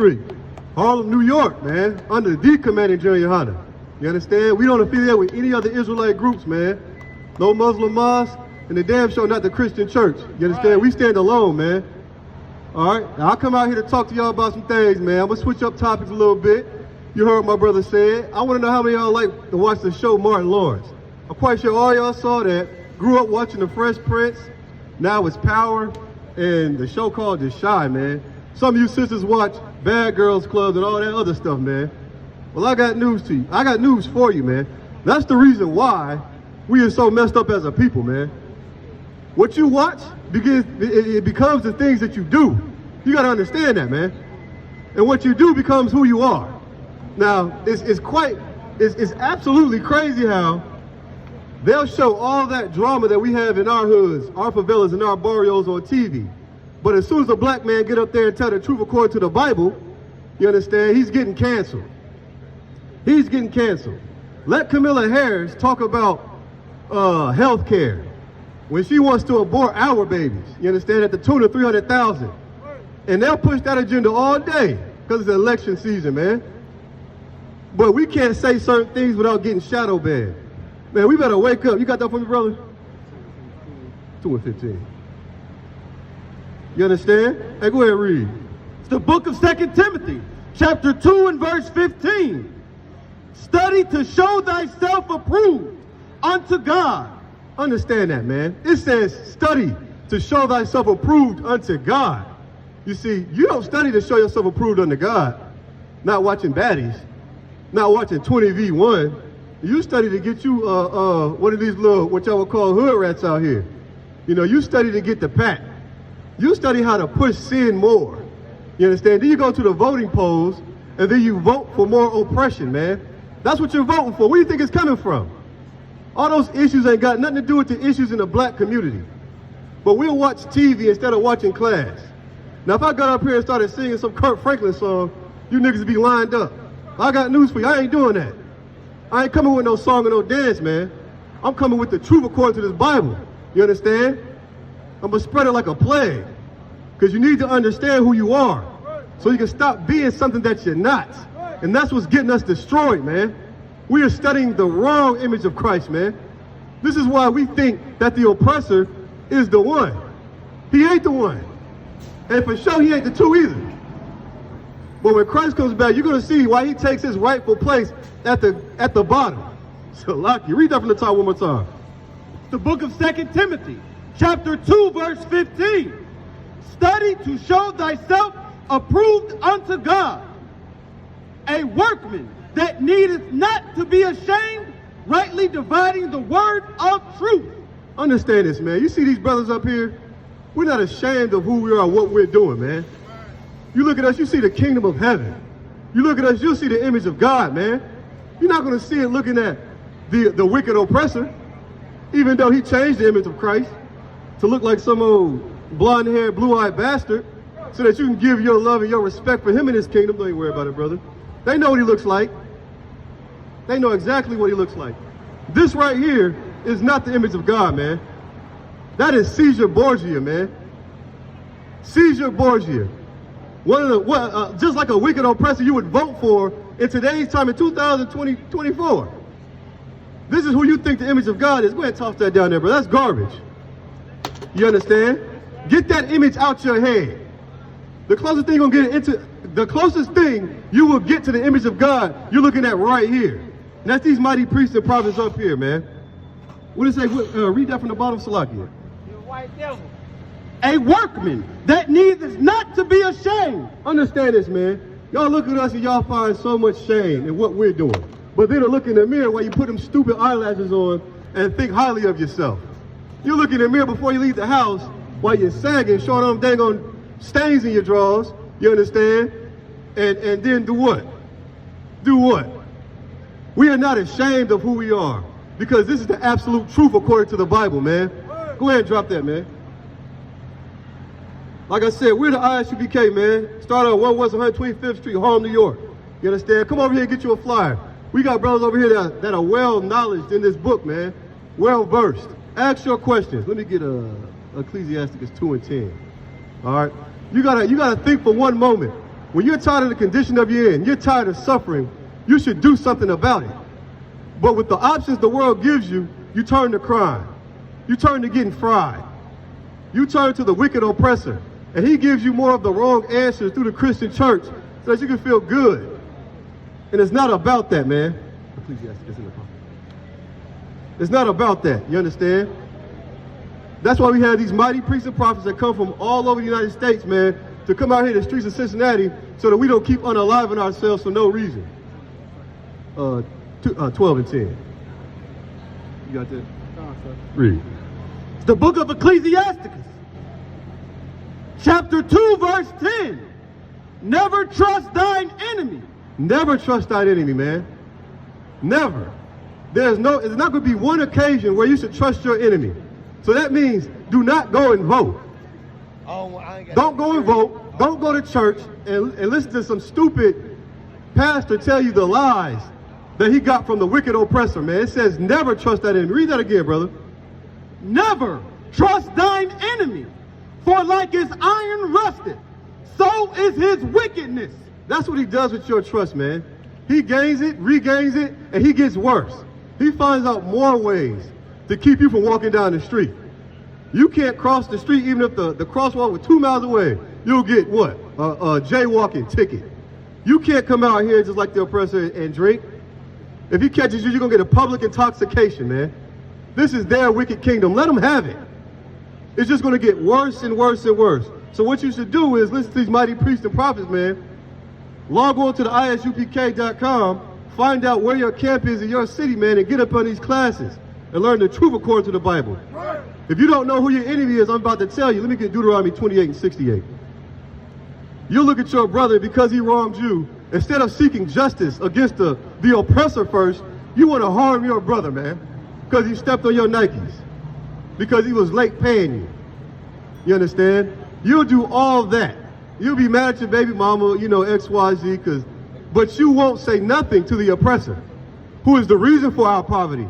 Street, Harlem, New York, man, under the commanding General Yohanan. You understand? We don't affiliate with any other Israelite groups, man. No Muslim mosque, and the damn show not the Christian church. You understand? We stand alone, man. All right? Now, I'll come out here to talk to y'all about some things, man. I'm going to switch up topics a little bit. You heard what my brother said. I want to know how many of y'all like to watch the show Martin Lawrence. I'm quite sure all y'all saw that. Grew up watching The Fresh Prince. Now it's Power and the show called The Chi, man. Some of you sisters watch Bad Girls Club and all that other stuff, man. Well, I got news to you. I got news for you, man. That's the reason why we are so messed up as a people, man. What you watch, it becomes the things that you do. You got to understand that, man. And what you do becomes who you are. Now, it's absolutely crazy how they'll show all that drama that we have in our hoods, our favelas, and our barrios on TV. But as soon as a black man get up there and tell the truth according to the Bible, you understand, he's getting canceled. He's getting canceled. Let Kamala Harris talk about health care when she wants to abort our babies, you understand, at the tune of 300,000. And they'll push that agenda all day because it's election season, man. But we can't say certain things without getting shadow banned. Man, we better wake up. You got that for me, brother? 2 and 15. You understand? Hey, go ahead and read. It's the book of 2 Timothy, chapter 2 and verse 15. Study to show thyself approved unto God. Understand that, man. It says study to show thyself approved unto God. You see, you don't study to show yourself approved unto God. Not watching baddies. Not watching 20v1. You study to get you one of these little, what y'all would call hood rats out here. You know, you study to get the pack. You study how to push sin more. You understand? Then you go to the voting polls, and then you vote for more oppression, man. That's what you're voting for. Where do you think it's coming from? All those issues ain't got nothing to do with the issues in the black community. But we'll watch TV instead of watching class. Now, if I got up here and started singing some Kirk Franklin song, you niggas would be lined up. I got news for you. I ain't doing that. I ain't coming with no song or no dance, man. I'm coming with the truth according to this Bible. You understand? I'm going to spread it like a plague. Because you need to understand who you are. So you can stop being something that you're not. And that's what's getting us destroyed, man. We are studying the wrong image of Christ, man. This is why we think that the oppressor is the one. He ain't the one. And for sure, he ain't the two either. But when Christ comes back, you're going to see why he takes his rightful place at the bottom. So, Lockie, read that from the top one more time. The book of 2 Timothy, chapter 2, verse 15. Study to show thyself approved unto God, a workman that needeth not to be ashamed, rightly dividing the word of truth. Understand this, man. You see these brothers up here? We're not ashamed of who we are, what we're doing, man. You look at us, you see the kingdom of heaven. You look at us, you'll see the image of God, man. You're not going to see it looking at the wicked oppressor, even though he changed the image of Christ to look like some old blonde-haired, blue-eyed bastard so that you can give your love and your respect for him in his kingdom. Don't even worry about it, brother. They know what he looks like. They know exactly what he looks like. This right here is not the image of God, man. That is Caesar Borgia, man. Caesar Borgia. One of the, just like a wicked oppressor you would vote for in today's time in 2024. This is who you think the image of God is. Go ahead and toss that down there, bro. That's garbage. You understand? Get that image out your head. The closest thing you will get to the image of God, you're looking at right here. And that's these mighty priests and prophets up here, man. What does it say? Read that from the bottom, Salakia. You're a white devil. A workman that needeth not to be ashamed. Understand this, man. Y'all look at us and y'all find so much shame in what we're doing. But then look in the mirror while you put them stupid eyelashes on and think highly of yourself. You look in the mirror before you leave the house while you're sagging, showing them dang on stains in your drawers, you understand? And then do what? Do what? We are not ashamed of who we are because this is the absolute truth according to the Bible, man. Go ahead and drop that, man. Like I said, we're the ISUBK, man. Start on 1 West 125th Street, Harlem, New York. You understand? Come over here and get you a flyer. We got brothers over here that are well-knowledged in this book, man. Well-versed. Ask your questions. Let me get Ecclesiasticus 2 and 10. All right? You gotta think for one moment. When you're tired of the condition of you're in, you're tired of suffering, you should do something about it. But with the options the world gives you, you turn to crime. You turn to getting fried. You turn to the wicked oppressor. And he gives you more of the wrong answers through the Christian church so that you can feel good. And it's not about that, man. It's not about that, you understand? That's why we have these mighty priests and prophets that come from all over the United States, man, to come out here to the streets of Cincinnati so that we don't keep unaliving ourselves for no reason. 12 and 10. You got that? Read. It's the book of Ecclesiasticus, chapter 2, verse 10. Never trust thine enemy. Never trust thine enemy, man. Never. It's not going to be one occasion where you should trust your enemy. So that means do not go and vote. Don't go and vote. Don't go to church and listen to some stupid pastor tell you the lies that he got from the wicked oppressor, man. It says never trust that enemy. Read that again, brother. Never trust thine enemy, for like as iron rusted, so is his wickedness. That's what he does with your trust, man. He gains it, regains it, and he gets worse. He finds out more ways to keep you from walking down the street. You can't cross the street even if the crosswalk was 2 miles away. You'll get what? A jaywalking ticket. You can't come out here just like the oppressor and drink. If he catches you, you're going to get a public intoxication, man. This is their wicked kingdom. Let them have it. It's just going to get worse and worse and worse. So what you should do is listen to these mighty priests and prophets, man. Log on to the isupk.com, find out where your camp is in your city, man, and get up on these classes and learn the truth according to the Bible. If you don't know who your enemy is, I'm about to tell you. Let me get Deuteronomy 28 and 68. You look at your brother because he wronged you. Instead of seeking justice against the oppressor first, you want to harm your brother, man, because he stepped on your Nikes, because he was late paying you. You understand? You'll do all that. You'll be mad at your baby mama, you know, XYZ, but you won't say nothing to the oppressor, who is the reason for our poverty,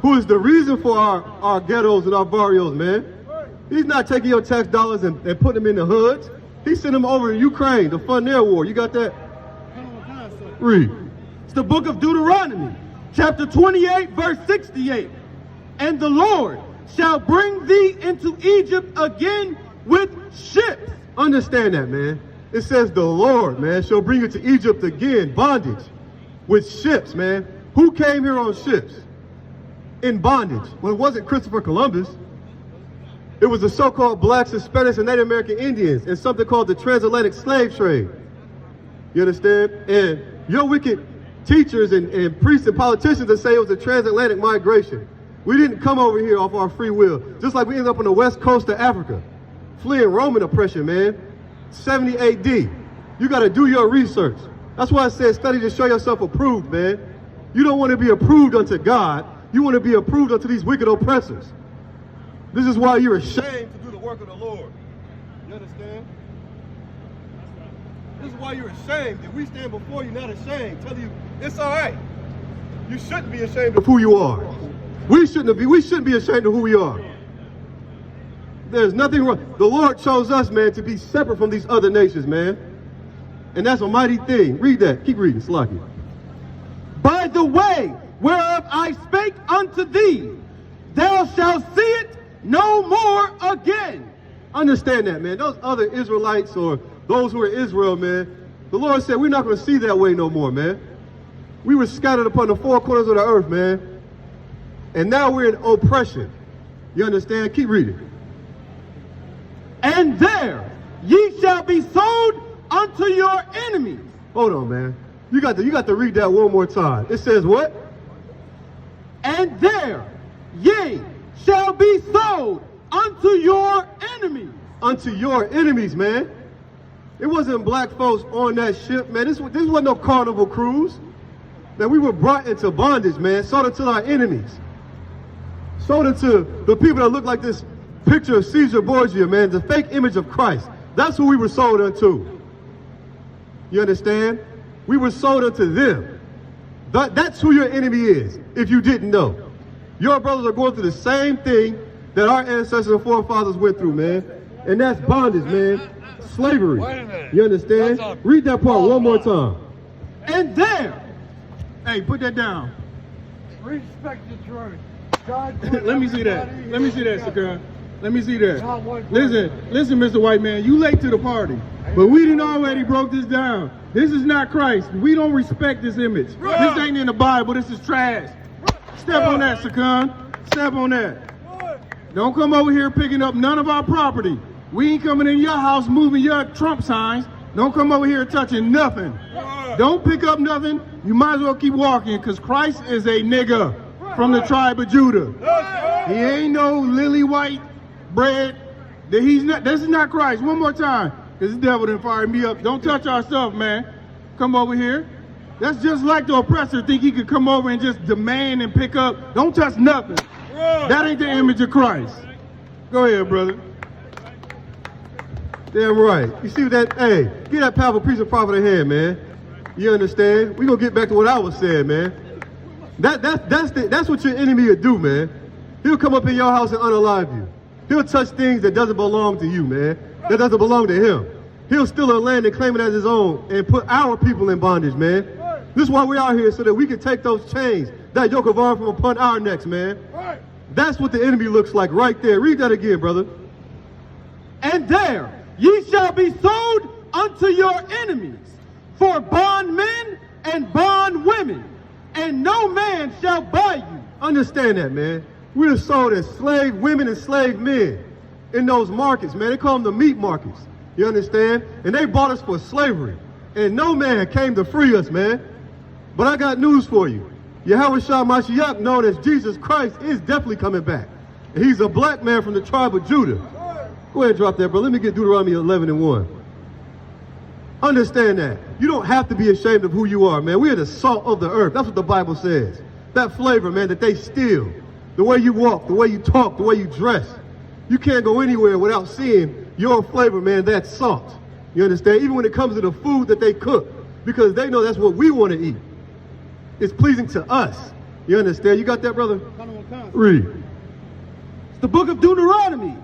who is the reason for our ghettos and our barrios, man. He's not taking your tax dollars and putting them in the hoods. He sent them over to Ukraine to fund their war. You got that? Read. It's the book of Deuteronomy, chapter 28, verse 68. And the Lord shall bring thee into Egypt again with ships. Understand that, man. It says the Lord, man, shall bring you to Egypt again, bondage, with ships, man. Who came here on ships? In bondage. Well, it wasn't Christopher Columbus. It was the so-called blacks, Hispanics, and Native American Indians in something called the transatlantic slave trade. You understand? And your wicked teachers and priests and politicians that say it was a transatlantic migration. We didn't come over here off our free will. Just like we ended up on the west coast of Africa, fleeing Roman oppression, man. 70 AD. You got to do your research. That's why I said study to show yourself approved, man. You don't want to be approved unto God. You want to be approved unto these wicked oppressors. This is why you're ashamed to do the work of the Lord. You understand? This is why you're ashamed. That we stand before you not ashamed, telling you it's all right. You shouldn't be ashamed of who you are. We shouldn't be ashamed of who we are. There's nothing wrong. The Lord chose us, man, to be separate from these other nations, man. And that's a mighty thing. Read that. Keep reading, Slaki. By the way whereof I spake unto thee, thou shalt see it no more again. Understand that, man. Those other Israelites or those who are Israel, man, the Lord said we're not going to see that way no more, man. We were scattered upon the four corners of the earth, man. And now we're in oppression. You understand? Keep reading. And there ye shall be sold unto your enemies. Hold on, man. You got to read that one more time. It says what? And there ye shall be sold unto your enemies. Unto your enemies, man. It wasn't black folks on that ship, man. This wasn't no Carnival cruise. Man, we were brought into bondage, man. Sold into our enemies. Sold into the people that look like this picture of Caesar Borgia, man. The fake image of Christ. That's who we were sold unto. You understand? We were sold unto them. That's who your enemy is, if you didn't know. Your brothers are going through the same thing that our ancestors and forefathers went through, man. and that's bondage, man. Slavery. Wait a minute. You understand? That's a- Read that part one more time. And there, Hey, put that down. Respect the truth. God Let me see that. Let me see that, Sakura. Let me see that. God wants Listen, Mr. White Man, you late to the party. But we done already broke this down. This is not Christ. We don't respect this image. This ain't in the Bible. This is trash. Step on that, Sakun. Step on that. Don't come over here picking up none of our property. We ain't coming in your house moving your Trump signs. Don't come over here touching nothing. Don't pick up nothing. You might as well keep walking, because Christ is a nigga from the tribe of Judah. He ain't no lily white bread. He's not. This is not Christ. One more time, because the devil done fired me up. Don't touch our stuff, man. Come over here. That's just like the oppressor think he could come over and just demand and pick up. Don't touch nothing. That ain't the image of Christ. Go ahead, brother. Damn right. You see that? Hey, get that powerful priest and prophet ahead, man. You understand? We gonna get back to what I was saying, man. That's what your enemy will do, man. He'll come up in your house and unalive you. He'll touch things that doesn't belong to you, man. That doesn't belong to him. He'll steal a land and claim it as his own and put our people in bondage, man. This is why we're out here, so that we can take those chains, that yoke of iron from upon our necks, man. That's what the enemy looks like right there. Read that again, brother. and there ye shall be sold unto your enemies for bondmen and bondwomen, and no man shall buy you. Understand that, man. We're sold as slave women and slave men in those markets, man. They call them the meat markets. You understand? And they bought us for slavery. And no man came to free us, man. But I got news for you. Yahushua Mashiach, known as Jesus Christ, is definitely coming back. And he's a black man from the tribe of Judah. Go ahead and drop that, bro. Let me get Deuteronomy 11:1. Understand that. You don't have to be ashamed of who you are, man. We are the salt of the earth. That's what the Bible says. That flavor, man, that they steal. The way you walk, the way you talk, the way you dress. You can't go anywhere without seeing your flavor, man, that salt. You understand? Even when it comes to the food that they cook, because they know that's what we want to eat. It's pleasing to us. You understand? You got that, brother? Read. It's the book of Deuteronomy,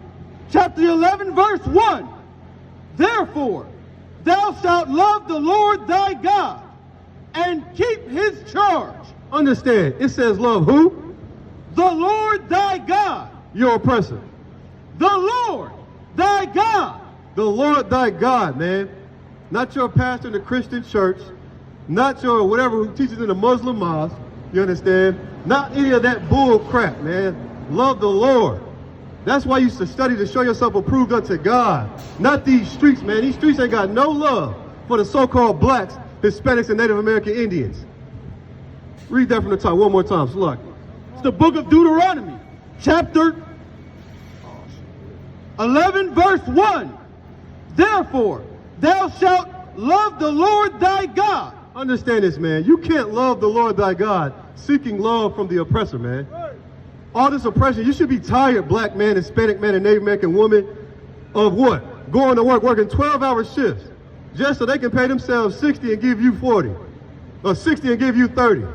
chapter 11, verse 1. Therefore, thou shalt love the Lord thy God and keep his charge. Understand, it says love who? The Lord thy God. Your oppressor. The Lord thy God. The Lord thy God, man. Not your pastor in the Christian church. Not your whatever who teaches in the Muslim mosque. You understand? Not any of that bull crap, man. Love the Lord. That's why you should study to show yourself approved unto God. Not these streets, man. These streets ain't got no love for the so-called blacks, Hispanics, and Native American Indians. Read that from the top one more time. Look. It's the book of Deuteronomy, chapter 11, verse 1. Therefore, thou shalt love the Lord thy God. Understand this, man. You can't love the Lord thy God seeking love from the oppressor, man. All this oppression, you should be tired, black man, Hispanic man, and Native American woman, of what? Going to work, working 12-hour shifts, just so they can pay themselves 60 and give you 40, or 60 and give you 30.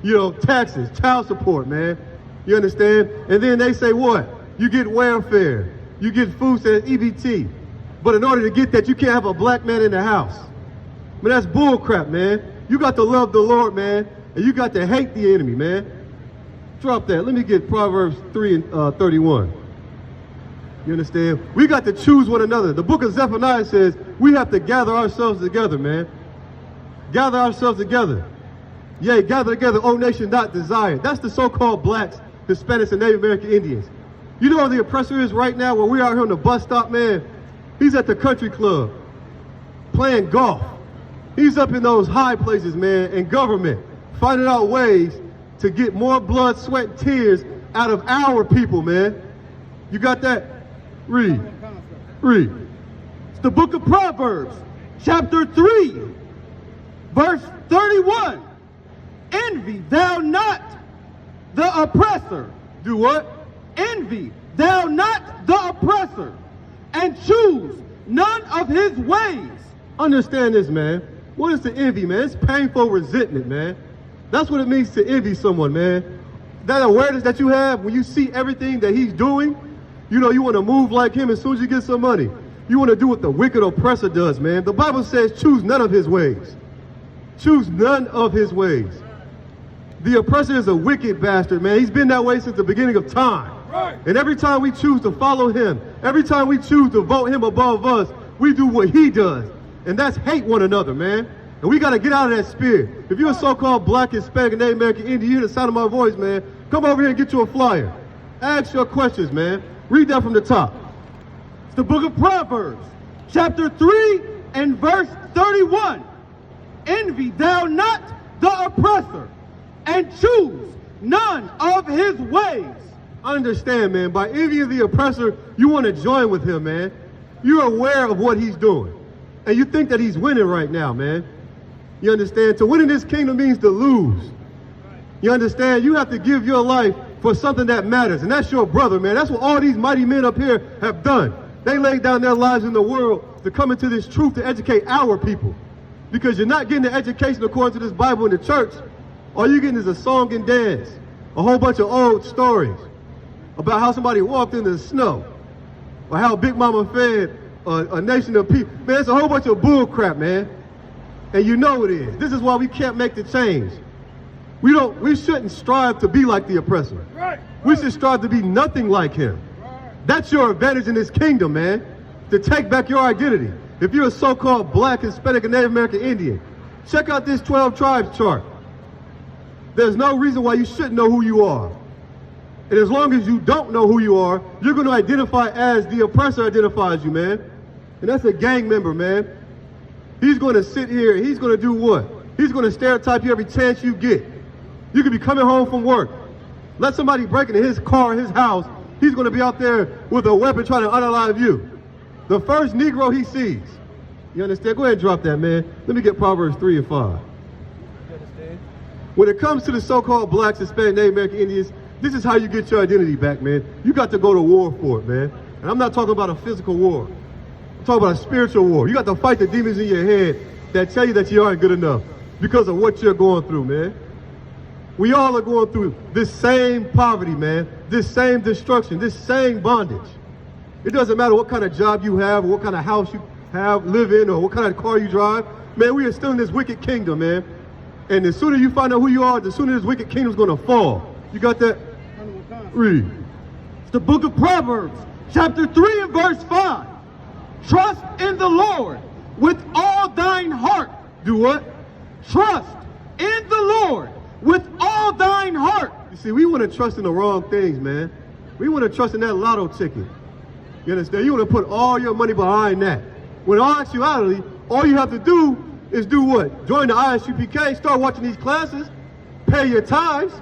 You know, taxes, child support, man. You understand? And then they say what? You get welfare, you get food stamps, EBT. But in order to get that, you can't have a black man in the house. Man, that's bull crap, man. You got to love the Lord, man, and you got to hate the enemy, man. Drop that. Let me get Proverbs 3 and 31. You understand? We got to choose one another. The book of Zephaniah says we have to gather ourselves together, man. Gather ourselves together. Yea, gather together, O nation not desired. That's the so-called blacks, Hispanics, and Native American Indians. You know where the oppressor is right now, where we are here on the bus stop, man? He's at the country club, playing golf. He's up in those high places, man, in government, finding out ways to get more blood, sweat, and tears out of our people, man. You got that? Read. Read. It's the book of Proverbs, chapter 3, verse 31. Envy thou not the oppressor. Do what? Envy thou not the oppressor, and choose none of his ways. Understand this, man. What is the envy, man? It's painful resentment, man. That's what it means to envy someone, man. That awareness that you have when you see everything that he's doing, You know, you want to move like him as soon as you get some money. You want to do what the wicked oppressor does, man. The Bible says choose none of his ways. Choose none of his ways. The oppressor is a wicked bastard, man. He's been that way since the beginning of time. Right. And every time we choose to follow him, every time we choose to vote him above us, we do what he does. And that's hate one another, man. And we got to get out of that spirit. If you're a so-called black, Hispanic, and Native American Indian, you hear the sound of my voice, man, come over here and get you a flyer. Ask your questions, man. Read that from the top. It's the book of Proverbs, chapter 3 and verse 31. Envy thou not the oppressor, and choose none of his ways. Understand, man, by envying the oppressor, you want to join with him, man. You're aware of what he's doing. And you think that he's winning right now, man. You understand? To win in this kingdom means to lose. You understand? You have to give your life for something that matters. And that's your brother, man. That's what all these mighty men up here have done. They laid down their lives in the world to come into this truth to educate our people. Because you're not getting the education according to this Bible in the church. All you're getting is a song and dance. A whole bunch of old stories about how somebody walked in the snow. Or how Big Mama fed a nation of people. Man, it's a whole bunch of bull crap, man. And you know it is. This is why we can't make the change. We shouldn't strive to be like the oppressor. Right. We should strive to be nothing like him. That's your advantage in this kingdom, man. To take back your identity. If you're a so-called black, Hispanic, and Native American Indian, check out this 12 tribes chart. There's no reason why you shouldn't know who you are. And as long as you don't know who you are, you're going to identify as the oppressor identifies you, man. And that's a gang member, man. He's going to sit here, he's going to do what? He's going to stereotype you every chance you get. You could be coming home from work. Let somebody break into his car, his house. He's going to be out there with a weapon trying to unalive you. The first Negro he sees. You understand? Go ahead and drop that, man. Let me get Proverbs 3 and 5. When it comes to the so-called blacks, Hispanic, Native American Indians, this is how you get your identity back, man. You got to go to war for it, man. And I'm not talking about a physical war. I'm talking about a spiritual war. You got to fight the demons in your head that tell you that you aren't good enough because of what you're going through, man. We all are going through this same poverty, man, this same destruction, this same bondage. It doesn't matter what kind of job you have, or what kind of house you have, live in, or what kind of car you drive. Man, we are still in this wicked kingdom, man. And the sooner you find out who you are, the sooner this wicked kingdom is going to fall. You got that? Read. It's the book of Proverbs, chapter 3 and verse 5. Trust in the Lord with all thine heart. Do what? Trust in the Lord with all thine heart. You see, we want to trust in the wrong things, man. We want to trust in that lotto ticket. You understand? You want to put all your money behind that. When in all actuality, all you have to do is do what? Join the ISUPK, start watching these classes, pay your tithes.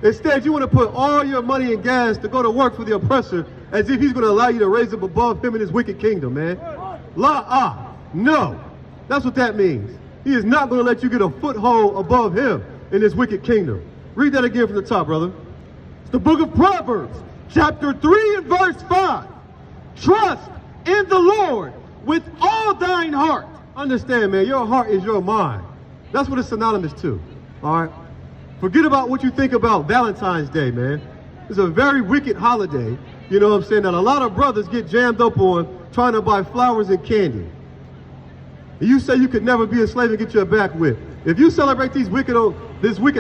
Instead, you want to put all your money in gas to go to work for the oppressor as if he's going to allow you to raise up above him in his wicked kingdom, man. No. That's what that means. He is not going to let you get a foothold above him in this wicked kingdom. Read that again from the top, brother. It's the book of Proverbs, chapter 3 and verse 5. Trust in the Lord with all thine heart. Understand, man, your heart is your mind. That's what it's synonymous to, all right? Forget about what you think about Valentine's Day, man. It's a very wicked holiday, you know what I'm saying, that a lot of brothers get jammed up on trying to buy flowers and candy. And you say you could never be a slave and get your back whipped. If you celebrate these wicked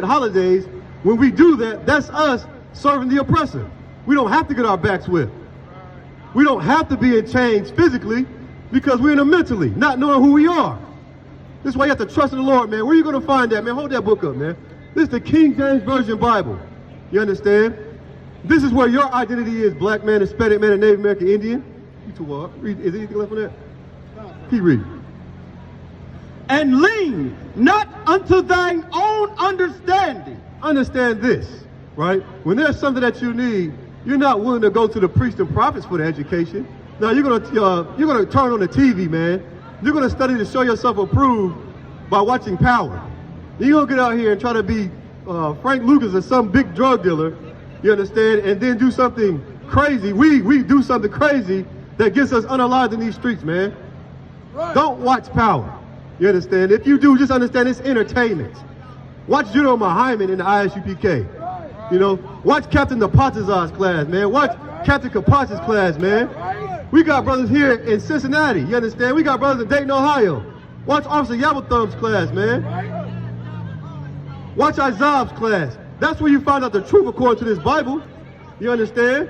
holidays, when we do that, that's us serving the oppressor. We don't have to get our backs whipped. We don't have to be in chains physically because we're in them mentally, not knowing who we are. This is why you have to trust in the Lord, man. Where are you going to find that, man? Hold that book up, man. This is the King James Version Bible. You understand? This is where your identity is, black man, Hispanic man, and Native American Indian. You too hard. Is there anything left on that? Keep reading. And lean not unto thine own understanding. Understand this, right? When there's something that you need, you're not willing to go to the priests and prophets for the education. Now you're gonna turn on the TV, man. You're gonna study to show yourself approved by watching Power. You're gonna get out here and try to be Frank Lucas or some big drug dealer, you understand, and then do something crazy. We do something crazy that gets us unalived in these streets, man. Right. Don't watch Power. You understand? If you do, just understand it's entertainment. Watch General Muhammad in the ISUPK. You know, watch Captain Napatazar's class, man. Watch Captain Kapach's class, man. We got brothers here in Cincinnati, you understand? We got brothers in Dayton, Ohio. Watch Officer Yabblethumb's class, man. Watch Isaiah's class. That's where you find out the truth according to this Bible. You understand?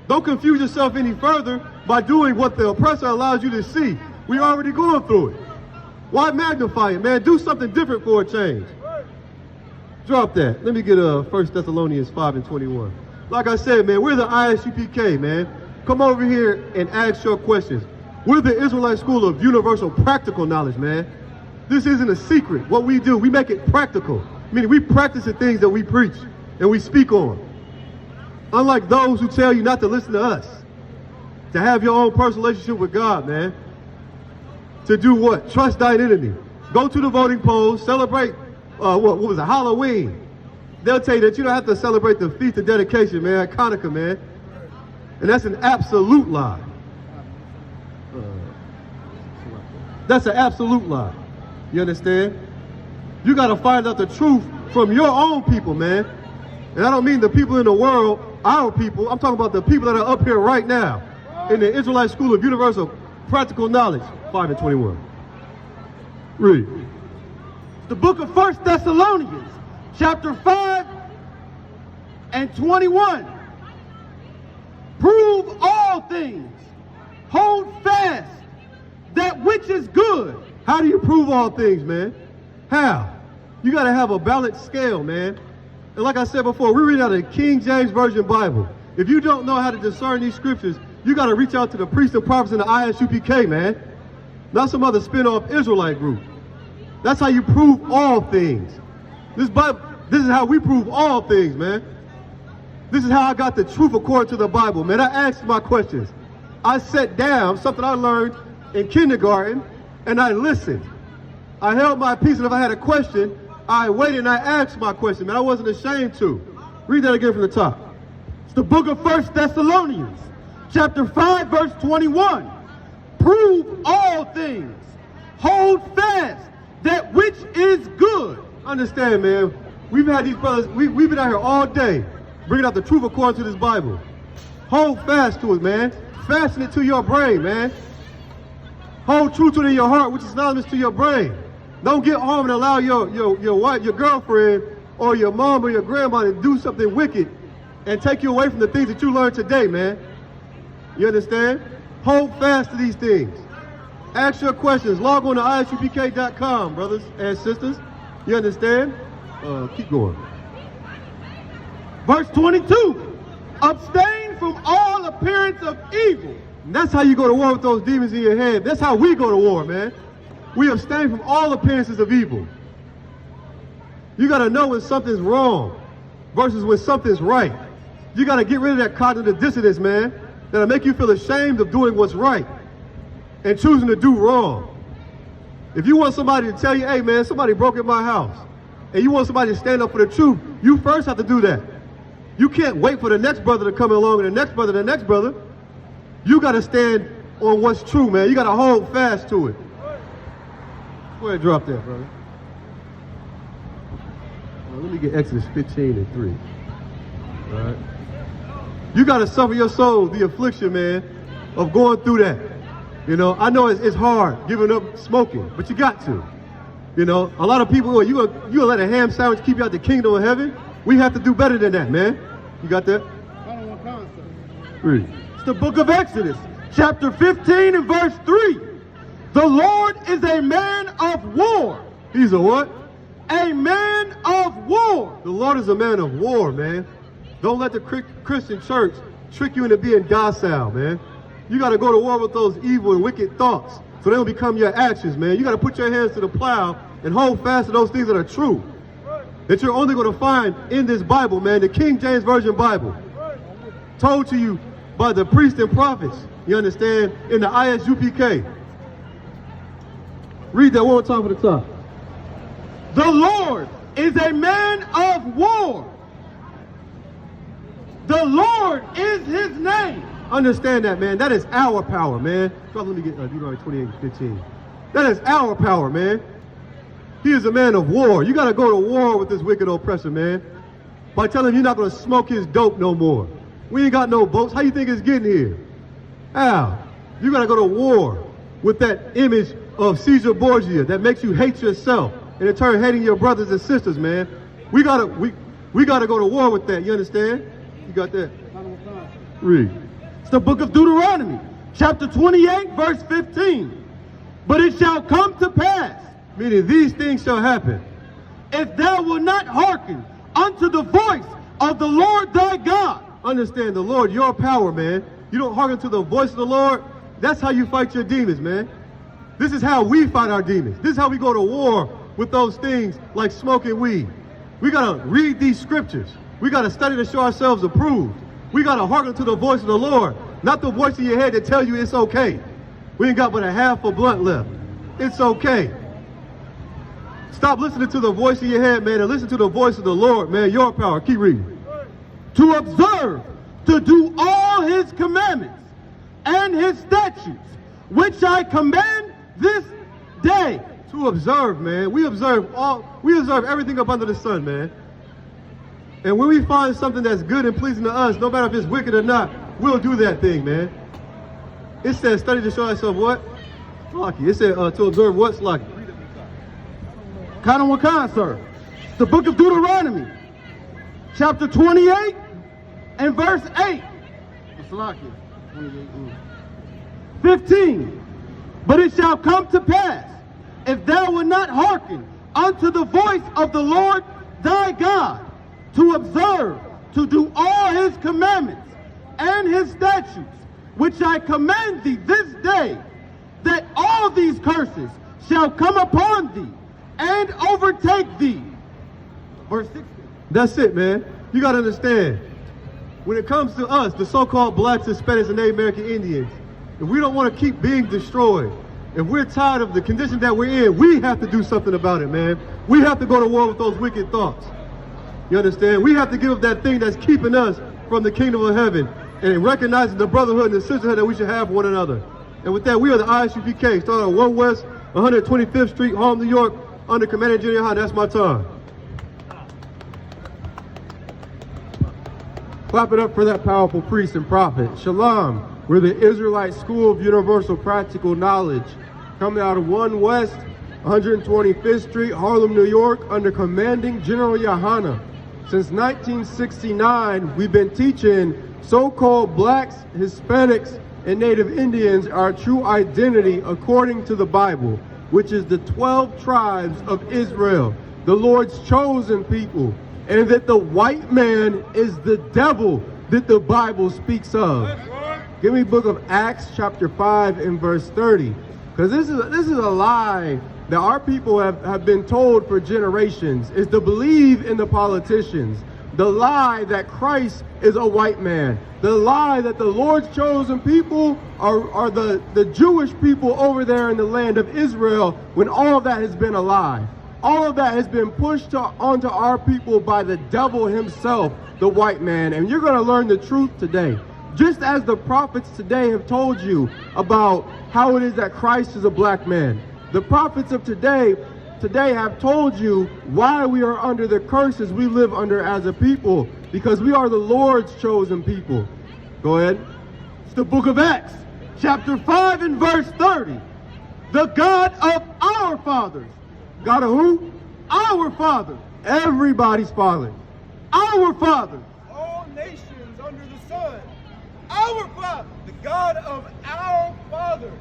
Don't confuse yourself any further by doing what the oppressor allows you to see. We already going through it. Why magnify it, man? Do something different for a change. Drop that. Let me get 1 Thessalonians 5:21. Like I said, man, we're the ISUPK, man. Come over here and ask your questions. We're the Israelite School of Universal Practical Knowledge, man. This isn't a secret. What we do, we make it practical. Meaning we practice the things that we preach and we speak on. Unlike those who tell you not to listen to us. To have your own personal relationship with God, man. To do what? Trust thine enemy. Go to the voting polls, celebrate, what was it, Halloween. They'll tell you that you don't have to celebrate the Feast of Dedication, man, Hanukkah, man. And that's an absolute lie. That's an absolute lie. You understand? You got to find out the truth from your own people, man. And I don't mean the people in the world, our people. I'm talking about the people that are up here right now in the Israelite School of Universal Practical Knowledge, 5:21. Read. The book of 1 Thessalonians, chapter 5:21. Prove all things. Hold fast that which is good. How do you prove all things, man? How? You got to have a balanced scale, man. And like I said before, we read out of the King James Version Bible. If you don't know how to discern these scriptures, you got to reach out to the priests and prophets in the ISUPK, man. Not some other spin-off Israelite group. That's how you prove all things. This is how we prove all things, man. This is how I got the truth according to the Bible, man. I asked my questions. I sat down, something I learned in kindergarten, and I listened. I held my peace, and if I had a question, I waited and I asked my question, man. I wasn't ashamed to. Read that again from the top. It's the book of 1 Thessalonians, chapter 5:21. Prove all things. Hold fast that which is good. Understand, man. We've had these brothers, we've been out here all day bringing out the truth according to this Bible. Hold fast to it, man. Fasten it to your brain, man. Hold true to it in your heart, which is synonymous to your brain. Don't get home and allow your wife, your girlfriend, or your mom or your grandma to do something wicked and take you away from the things that you learned today, man. You understand? Hold fast to these things. Ask your questions. Log on to isupk.com, brothers and sisters. You understand? Keep going. Verse 22. Abstain from all appearance of evil. And that's how you go to war with those demons in your head. That's how we go to war, man. We abstain from all appearances of evil. You got to know when something's wrong versus when something's right. You got to get rid of that cognitive dissonance, man, that'll make you feel ashamed of doing what's right and choosing to do wrong. If you want somebody to tell you, hey, man, somebody broke in my house, and you want somebody to stand up for the truth, you first have to do that. You can't wait for the next brother to come along and the next brother, the next brother. You got to stand on what's true, man. You got to hold fast to it. Go ahead and drop that, brother. Let me get Exodus 15:3. All right. You got to suffer your soul, the affliction, man, of going through that. You know, I know it's hard giving up smoking, but you got to. You know, a lot of people, you gonna let a ham sandwich keep you out the kingdom of heaven? We have to do better than that, man. You got that? I don't want concept. Read. It's the book of Exodus, chapter 15 and verse 3. The Lord is a man of war. He's a what? A man of war. The Lord is a man of war, man. Don't let the Christian church trick you into being docile, man. You got to go to war with those evil and wicked thoughts so they don't become your actions, man. You got to put your hands to the plow and hold fast to those things that are true, that you're only going to find in this Bible, man, the King James Version Bible, told to you by the priests and prophets, you understand, in the ISUPK. Read that one more time for the top. The Lord is a man of war. The Lord is his name. Understand that, man. That is our power, man. Let me get Deuteronomy 28:15. That is our power, man. He is a man of war. You got to go to war with this wicked oppressor, man, by telling him you're not going to smoke his dope no more. We ain't got no boats. How you think it's getting here? How? You gotta go to war with that image of Caesar Borgia that makes you hate yourself and in turn hating your brothers and sisters, man. We gotta go to war with that, you understand? You got that? Read. It's the book of Deuteronomy, chapter 28, verse 15. But it shall come to pass, Meaning these things shall happen. if thou wilt not hearken unto the voice of the Lord thy God. Understand the Lord, your power, man. You don't hearken to the voice of the Lord. That's how you fight your demons, man. This is how we fight our demons. This is how we go to war with those things like smoking weed. We gotta read these scriptures. We gotta study to show ourselves approved. We gotta hearken to the voice of the Lord, not the voice in your head that tell you it's okay. We ain't got but a half a blunt left. It's okay. Stop listening to the voice in your head, man, and listen to the voice of the Lord, man. Your power. Keep reading. To observe, to do all his commandments and his statutes, which I command this day. To observe, man. We observe everything up under the sun, man. And when we find something that's good and pleasing to us, no matter if it's wicked or not, we'll do that thing, man. It says, study to show ourselves what? Slocky. It said, to observe what? Slocky. Kind of sir. It's the book of Deuteronomy, chapter 28 and verse 8. 15. But it shall come to pass, if thou wilt not hearken unto the voice of the Lord thy God, to observe, to do all his commandments and his statutes, which I command thee this day, that all these curses shall come upon thee and overtake thee. Verse 16. That's it, man. You got to understand. When it comes to us, the so-called blacks, Hispanics, and Native American Indians, if we don't want to keep being destroyed, if we're tired of the condition that we're in, we have to do something about it, man. We have to go to war with those wicked thoughts. You understand? We have to give up that thing that's keeping us from the kingdom of heaven and recognizing the brotherhood and the sisterhood that we should have for one another. And with that, we are the ISUPK, starting on 1 West 125th Street, Harlem, New York, under Commander Junior High. That's my time. Clap it up for that powerful priest and prophet. Shalom. We're the Israelite School of Universal Practical Knowledge, coming out of 1 West 125th Street, Harlem, New York, under Commanding General Yohana. Since 1969, we've been teaching so-called blacks, Hispanics, and Native Indians our true identity according to the Bible, which is the 12 tribes of Israel, the Lord's chosen people, and that the white man is the devil that the Bible speaks of. Give me book of Acts chapter 5 and verse 30, because this is a lie that our people have been told for generations, is to believe in the politicians. The lie that Christ is a white man. The lie that the Lord's chosen people are the Jewish people over there in the land of Israel, when all of that has been a lie. All of that has been pushed onto our people by the devil himself, the white man. And you're going to learn the truth today. Just as the prophets today have told you about how it is that Christ is a black man. The prophets of today have told you why we are under the curses we live under as a people, because we are the Lord's chosen people. Go ahead. It's the book of Acts, chapter 5 and verse 30. The God of our fathers. God of who? Our Father. Everybody's father. Our Father. All nations under the sun. Our Father, the God of our fathers.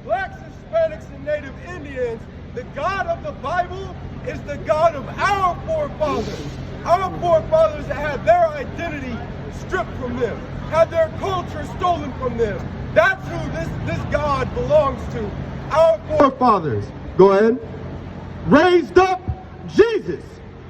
Blacks, Hispanics, and Native Indians, the God of the Bible is the God of our forefathers. Our forefathers that had their identity stripped from them, had their culture stolen from them. That's who this God belongs to. Our Forefathers. Go ahead. Raised up Jesus,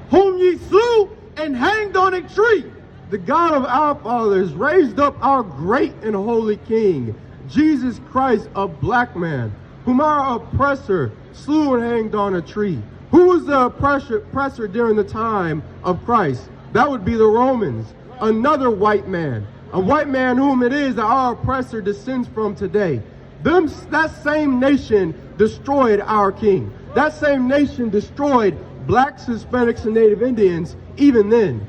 whom ye slew and hanged on a tree. The God of our fathers raised up our great and holy King, Jesus Christ, a black man, whom our oppressor slew and hanged on a tree. Who was the oppressor during the time of Christ? That would be the Romans, another white man. A white man whom it is that our oppressor descends from today. That same nation destroyed our king. That same nation destroyed blacks, Hispanics, and Native Indians even then.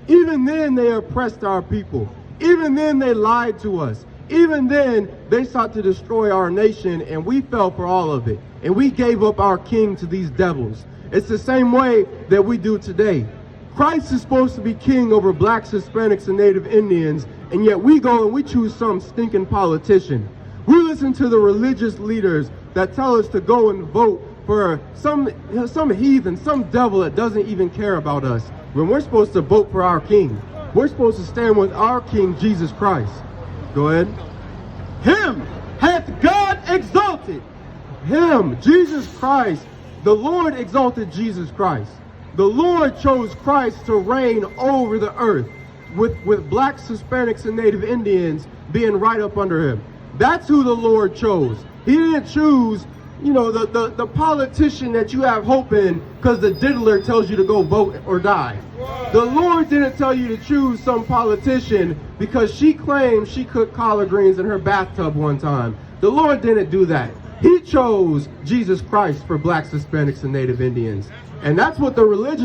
Even then they oppressed our people. Even then they lied to us. Even then they sought to destroy our nation, and we fell for all of it. And we gave up our king to these devils. It's the same way that we do today. Christ is supposed to be king over blacks, Hispanics, and Native Indians, and yet we go and we choose some stinking politician. We listen to the religious leaders that tell us to go and vote for some heathen, some devil that doesn't even care about us, when we're supposed to vote for our king. We're supposed to stand with our king, Jesus Christ. Go ahead. Him hath God exalted. Him, Jesus Christ. The Lord exalted Jesus Christ. The Lord chose Christ to reign over the earth, with blacks, Hispanics, and Native Indians being right up under him. That's who the Lord chose. He didn't choose, you know, the politician that you have hope in because the diddler tells you to go vote or die. The Lord didn't tell you to choose some politician because she claimed she cooked collard greens in her bathtub one time. The Lord didn't do that. He chose Jesus Christ for blacks, Hispanics, and Native Indians. And that's what the religious